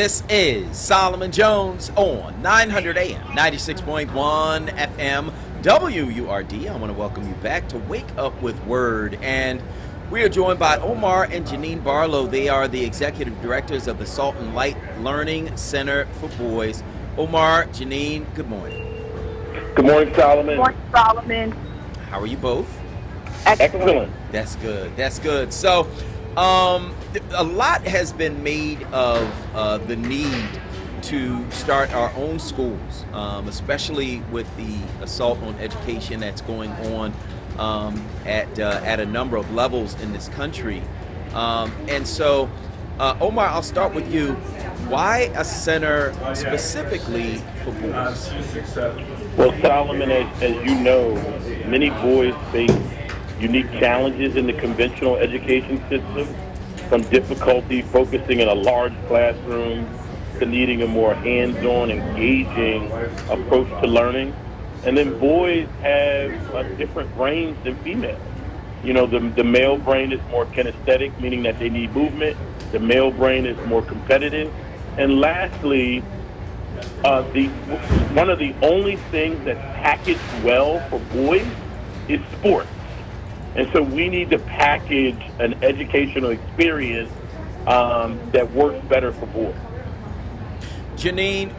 This is Solomon Jones on 900 AM, 96.1 FM, WURD. I want to welcome you back to Wake Up with Word. And we are joined by Omar and Jeneen Barlow. They are the Executive Directors of the Salt and Light Learning Center for Boys. Omar, Jeneen, good morning. Good morning, Solomon. Good morning, Solomon. How are you both? Excellent. That's good. That's good. So, a lot has been made of the need to start our own schools, especially with the assault on education that's going on at a number of levels in this country. And so, Omar, I'll start with you. Why a center specifically for boys? Well, Solomon, as you know, many boys face unique challenges in the conventional education system, from difficulty focusing in a large classroom to needing a more hands-on, engaging approach to learning. And then boys have different brains than females. You know, the male brain is more kinesthetic, meaning that they need movement. The male brain is more competitive. And lastly, one of the only things that's packaged well for boys is sports. And so we need to package an educational experience that works better for boys. Jeneen,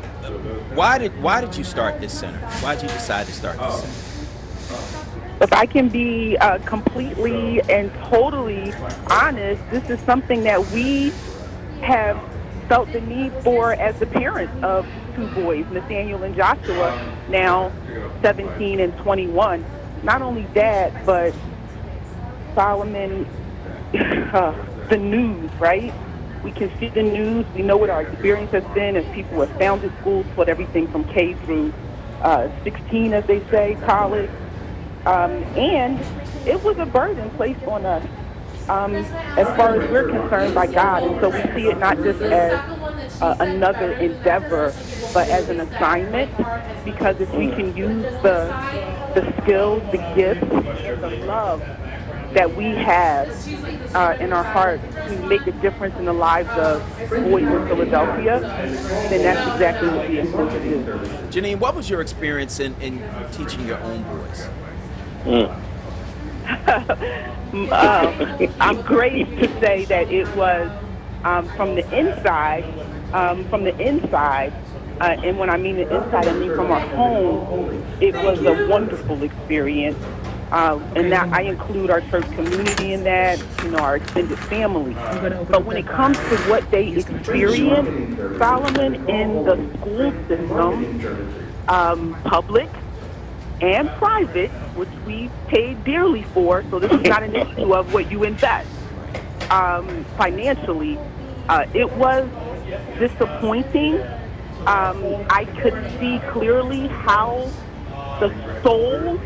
why did you start this center? Why did you decide to start this center? If I can be completely and totally honest, this is something that we have felt the need for as the parents of two boys, Nathaniel and Joshua, now 17 and 21. Not only that, but Solomon, the news, right? We can see the news. We know what our experience has been as people have founded schools, put everything from K through 16, as they say, college. And it was a burden placed on us as far as we're concerned by God. And so we see it not just as another endeavor, but as an assignment, because if we can use the skills, the gifts, the love that we have in our hearts to make a difference in the lives of boys in Philadelphia, then that's exactly what we intend to do. Jeneen, what was your experience in teaching your own boys? I'm great to say that it was from the inside, and when I mean the inside, I mean from our home. It was a wonderful experience. And that I include our church community in that, our extended family. But when it comes to what they experience, Solomon, in the school system, public and private, which we paid dearly for, so this is not an issue of what you invest financially, it was disappointing. I could see clearly how the soul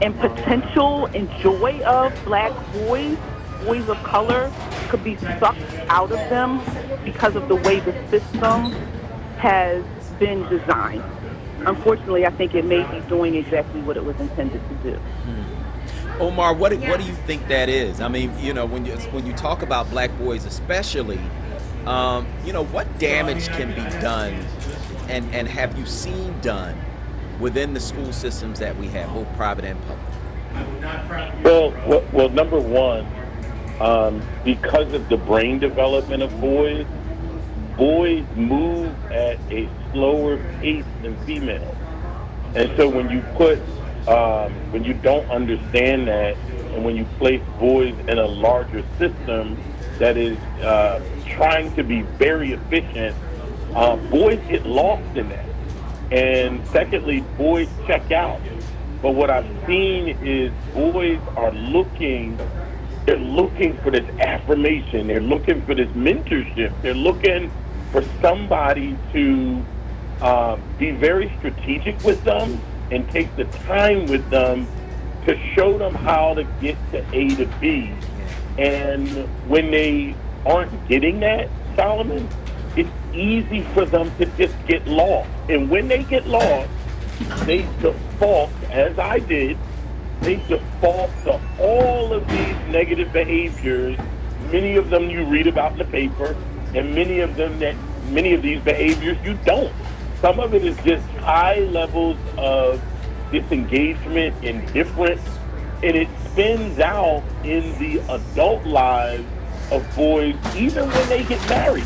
and potential and joy of black boys of color, could be sucked out of them because of the way the system has been designed. Unfortunately, I think it may be doing exactly what it was intended to do. Omar, what do you think that is? I mean, when you talk about black boys especially, what damage can be done and have you seen done within the school systems that we have, both private and public? Well, number one, because of the brain development of boys move at a slower pace than females. And so when you don't understand that, and when you place boys in a larger system that is trying to be very efficient, boys get lost in that. And secondly, boys check out. But what I've seen is boys are looking for this affirmation. They're looking for this mentorship. They're looking for somebody to be very strategic with them and take the time with them to show them how to get to A to B. And when they aren't getting that, Solomon, it's easy for them to just get lost. And when they get lost, they default, as I did, they default to all of these negative behaviors, many of them you read about in the paper, and many of them that many of these behaviors you don't. Some of it is just high levels of disengagement, indifference, and it spins out in the adult lives of boys, even when they get married.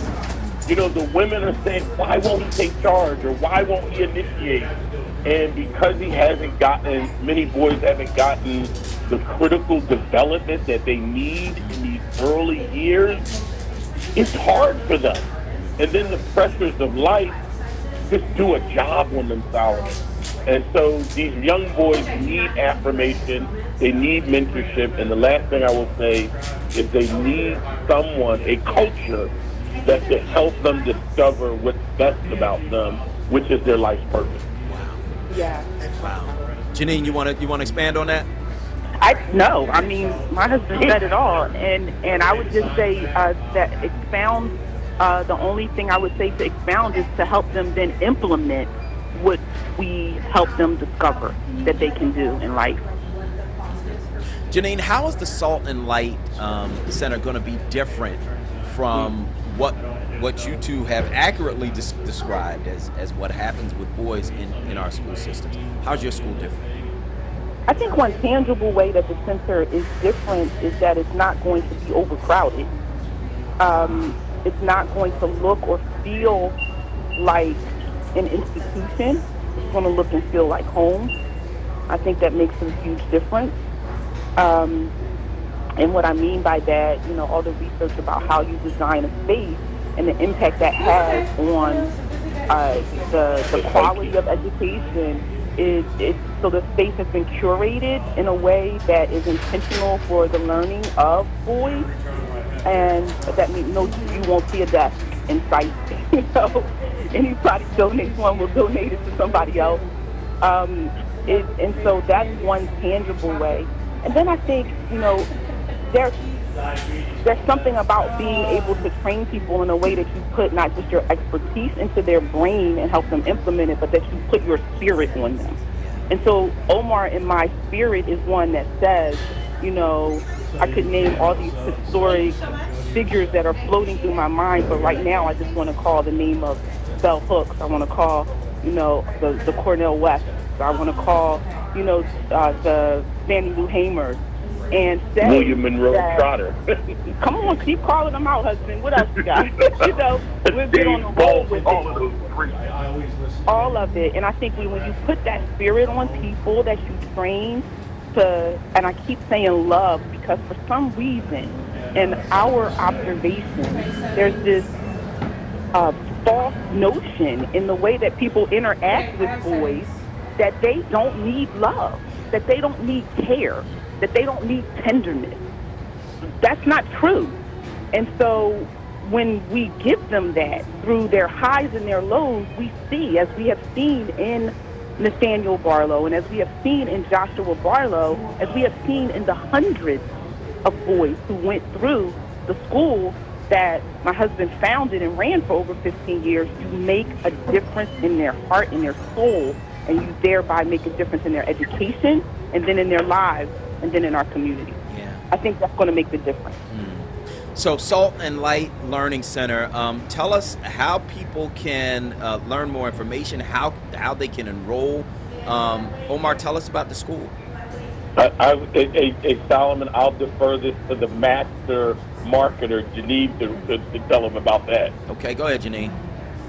You know, the women are saying, why won't he take charge, or why won't he initiate? And because he hasn't gotten, many boys haven't gotten the critical development that they need in these early years, it's hard for them. And then the pressures of life just do a job on them, Solomon. And so these young boys need affirmation, they need mentorship, and the last thing I will say is they need someone, a culture, that can help them discover what's best about them, which is their life's purpose. Yeah. Wow. Jeneen, you want to expand on that? No. I mean, my husband said it all, and I would just say that expound. The only thing I would say to expound is to help them then implement what we help them discover that they can do in life. Jeneen, how is the Salt and Light Center going to be different from what you two have accurately described as what happens with boys in our school systems? How's your school different? I think one tangible way that the center is different is that it's not going to be overcrowded. It's not going to look or feel like an institution. It's going to look and feel like home. I think that makes a huge difference. And what I mean by that, you know, all the research about how you design a space and the impact that has on the quality of education is so the space has been curated in a way that is intentional for the learning of boys, and that means you won't see a desk in sight. You know, anybody donates one will donate it to somebody else, and so that's one tangible way. And then I think, you know, there's something about being able to train people in a way that you put not just your expertise into their brain and help them implement it, but that you put your spirit on them. And so Omar in my spirit is one that says, you know, I could name all these historic figures that are floating through my mind, but right now I just want to call the name of Bell Hooks. I want to call, you know, the Cornel West. I want to call, you know, the Fannie Lou Hamers. And say William Monroe Trotter. Come on, keep calling them out, husband. What else you got? You know, we've been on the road with all of those three. All of it. And I think when you put that spirit on people that you train to, and I keep saying love, because for some reason, in our observation, there's this false notion in the way that people interact with boys that they don't need love, that they don't need care, that they don't need tenderness. That's not true. And so when we give them that through their highs and their lows, we see, as we have seen in Nathaniel Barlow, and as we have seen in Joshua Barlow, as we have seen in the hundreds of boys who went through the school that my husband founded and ran for over 15 years, you make a difference in their heart and their soul, and you thereby make a difference in their education, and then in their lives, and then in our community. Yeah. I think that's going to make the difference. So Salt and Light Learning Center, tell us how people can learn more information, how they can enroll. Omar, tell us about the school. Solomon, I'll defer this to the master marketer, Jeneen, to tell him about that. Okay, go ahead, Jeneen.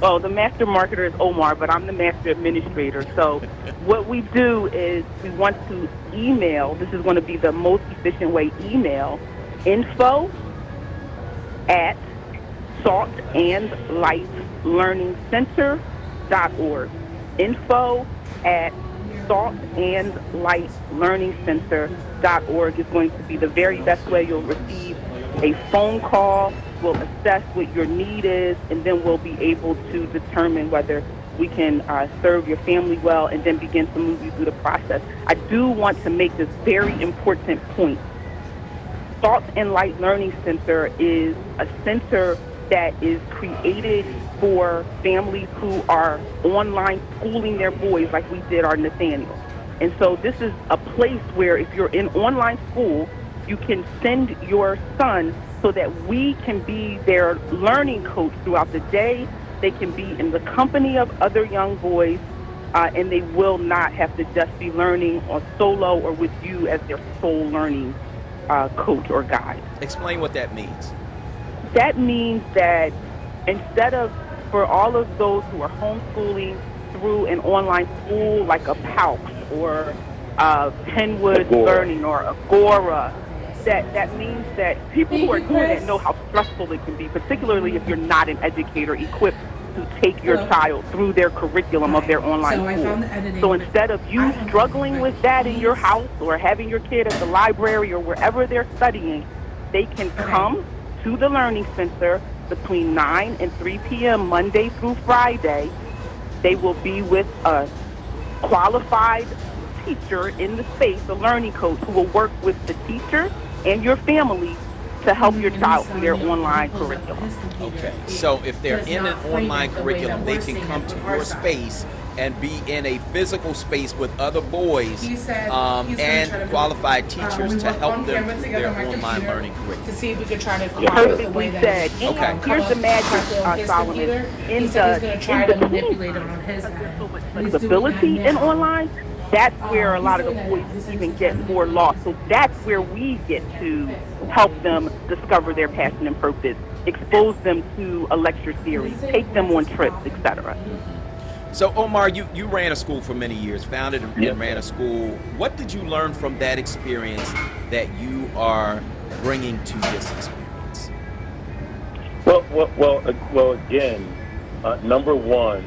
Well, the master marketer is Omar, but I'm the master administrator. So what we do is we want to email, this is going to be the most efficient way, email info@saltandlightlearningcenter.org. Info@saltandlightlearningcenter.org is going to be the very best way. You'll receive a phone call. We'll assess what your need is, and then we'll be able to determine whether we can serve your family well, and then begin to move you through the process. I do want to make this very important point. Salt and Light Learning Center is a center that is created for families who are online schooling their boys like we did our Nathaniel. And so this is a place where if you're in online school, you can send your son so that we can be their learning coach throughout the day, They can be in the company of other young boys, and they will not have to just be learning on solo or with you as their sole learning coach or guide. Explain what that means. That means that instead of, for all of those who are homeschooling through an online school like a PALX or Penwood Learning or Agora, that means that people who are doing that know how stressful it can be, particularly if you're not an educator equipped to take your child through their curriculum of their online school. So instead of you struggling with that in your house or having your kid at the library or wherever they're studying, they can come to the Learning Center between 9 and 3 p.m. Monday through Friday. They will be with a qualified teacher in the space, a learning coach, who will work with the teacher and your family to help your child through their online curriculum. Okay, so if they're in an online curriculum, they can come to your space and be in a physical space with other boys and qualified teachers to help them through their online learning curriculum. To see if we could try to Perfectly said. Okay. Here's the magic, Solomon. In manipulate it on his flexibility in online, that's where a lot of the boys even get more lost. So that's where we get to help them discover their passion and purpose, expose them to a lecture series, take them on trips, etc. So Omar, you ran a school for many years, founded and ran a school. What did you learn from that experience that you are bringing to this experience? Well, again, number one,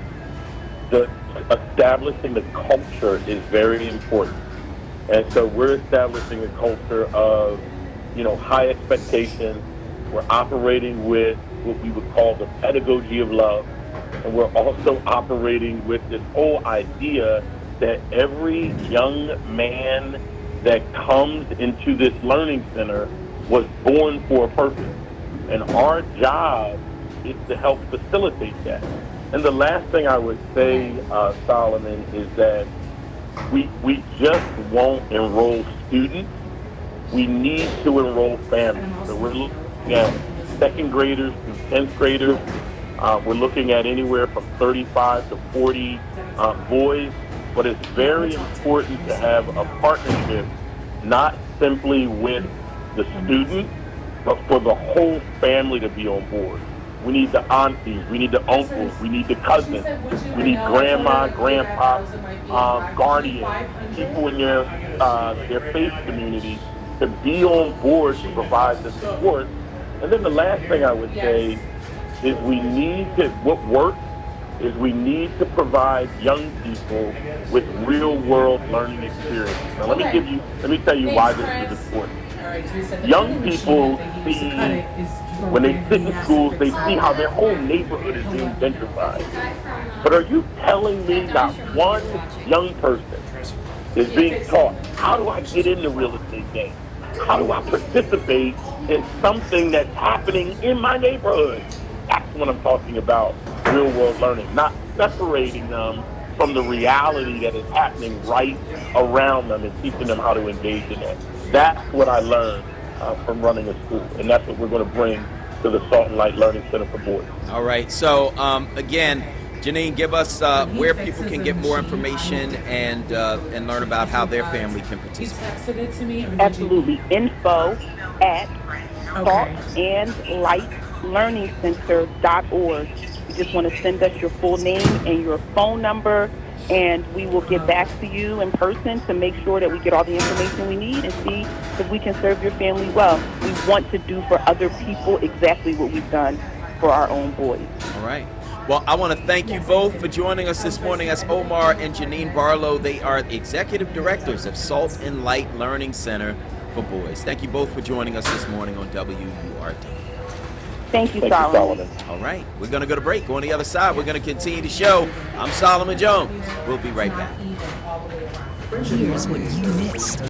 establishing the culture is very important. And so we're establishing a culture of, high expectations. We're operating with what we would call the pedagogy of love. And we're also operating with this whole idea that every young man that comes into this learning center was born for a purpose. And our job is to help facilitate that. And the last thing I would say, Solomon, is that we just won't enroll students. We need to enroll families. So we're looking at second graders through 10th graders. We're looking at anywhere from 35 to 40 boys. But it's very important to have a partnership, not simply with the student, but for the whole family to be on board. We need the aunties, we need the uncles, we need the cousins, we need grandma, grandpa, guardians, people in their faith community to be on board to provide the support. And then the last thing I would say is we need to provide young people with real world learning experience. Now let me tell you why this is important. Young people see, when they sit in schools, they see how their whole neighborhood is being gentrified. But are you telling me that one young person is being taught, how do I get in the real estate game? How do I participate in something that's happening in my neighborhood? That's what I'm talking about, real world learning, not separating them from the reality that is happening right around them and teaching them how to engage in it. That's what I learned from running a school, and that's what we're going to bring to the Salt and Light Learning Center for Boys. All right, so again, Jeneen, give us where people can get more information and learn about how their family can participate. Absolutely. Info at saltandlightlearningcenter.org. You just want to send us your full name and your phone number, and we will get back to you in person to make sure that we get all the information we need and see if we can serve your family well. We want to do for other people exactly what we've done for our own boys. All right. Well, I want to thank you both for joining us this morning. That's Omar and Jeneen Barlow. They are Executive Directors of Salt and Light Learning Center for Boys. Thank you both for joining us this morning on WURD. Thank you, Solomon. All right. We're going to go to break. On the other side, we're going to continue the show. I'm Solomon Jones. We'll be right back. Here's what you missed.